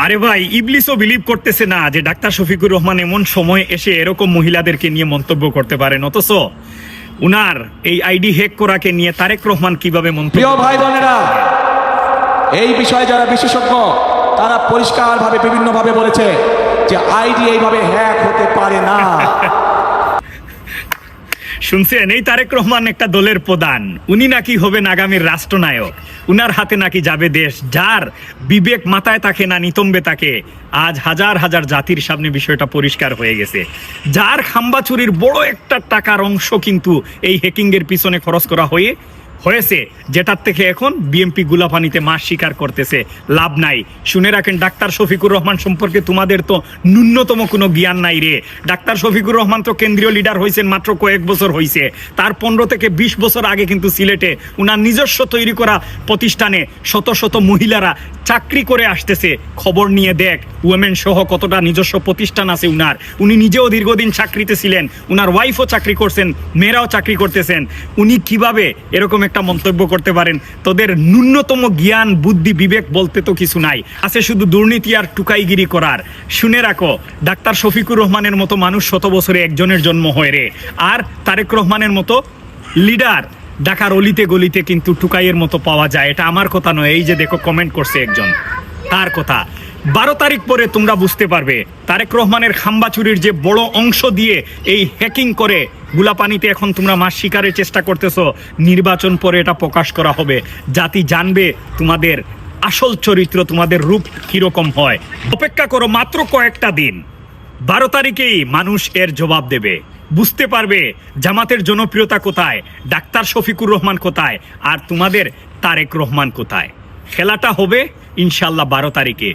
আরে ভাই, ইবলিসও বিলিভ করতেছে না যে ডাক্তার শফিকুর রহমান এমন সময় এসে এরকম মহিলাদেরকে নিয়ে মন্তব্য করতে পারেন, অথচ উনার এই আইডি হ্যাক করাকে নিয়ে তারেক রহমান কিভাবে মন্তব্য। প্রিয় ভাই বোনেরা, এই বিষয়ে যারা বিশেষজ্ঞ তারা পরিষ্কারভাবে বিভিন্নভাবে বলেছে যে আইডি এইভাবে হ্যাক হতে পারে না। শুনছেন, এই তারেক রহমান একটা দলের প্রধান, উনি নাকি হবেন আগামীর রাষ্ট্রনায়ক, উনার হাতে নাকি যাবে দেশ। যার বিবেক মাথায় থাকে না, নিতম্বে থাকে। আজ হাজার হাজার জাতির সামনে বিষয়টা পরিষ্কার হয়ে গেছে। যার খাম্বাচুরির বড় একটা টাকার অংশ কিন্তু এই হ্যাকিং এর পিছনে খরচ করা হয়েছে, যেটার থেকে এখন বিএমপি গুলাপানিতে মাছ শিকার করতেছে। লাভ নাই। শুনে রাখেন, ডাক্তার শফিকুর রহমান সম্পর্কে তোমাদের তো ন্যূনতম কোনো জ্ঞান নাই রে। ডাক্তার শফিকুর রহমান তো কেন্দ্রীয় লিডার হয়েছেন মাত্র কয়েক বছর হয়েছে। তার 15 থেকে 20 বছর আগে কিন্তু সিলেটে উনার নিজস্ব তৈরি করা প্রতিষ্ঠানে শত শত মহিলারা চাকরি করে আসতেছে। খবর নিয়ে দেখ, উইমেন সহ কতটা নিজস্ব প্রতিষ্ঠান আছে উনার। উনি নিজেও দীর্ঘদিন চাকরিতে ছিলেন, উনার ওয়াইফও চাকরি করছেন, মেয়েরাও চাকরি করতেছেন। উনি কিভাবে এরকম একটা মন্তব্য করতে পারেন? তোদের ন্যূনতম জ্ঞান, বুদ্ধি, বিবেক বলতে তো কিছু নাই, আছে শুধু দুর্নীতি আর টুকাইগিরি করার। শুনে রাখো, ডাক্তার শফিকুর রহমানের মতো মানুষ শত বছরে একজনের জন্ম হয় রে। আর তারেক রহমানের মতো লিডার ঢাকার অলিতে গলিতে কিন্তু টুকাইয়ের মতো পাওয়া যায়। এটা আমার কথা নয়, এই যে দেখো কমেন্ট করছে একজন, তার কথা। 12 তারিখ পরে তোমরা বুঝতে পারবে তারেক রহমানের খাম্বাচুরির যে বড় অংশ দিয়ে এই হ্যাকিং করে গুলাপানিতে এখন তোমরা মাছ শিকারের চেষ্টা করতেছো। নির্বাচন পরে এটা প্রকাশ করা হবে, জাতি জানবে তোমাদের আসল চরিত্র, তোমাদের রূপ কিরকম হয়। অপেক্ষা করো মাত্র কয়েকটা দিন, 12 তারিখেই মানুষ এর জবাব দেবে। বুঝতে পারবে জামাতের জনপ্রিয়তা কোথায়, ডাক্তার শফিকুর রহমান কোথায়, আর তোমাদের তারেক রহমান কোথায়। খেলাটা হবে ইনশাল্লাহ 12 তারিখে।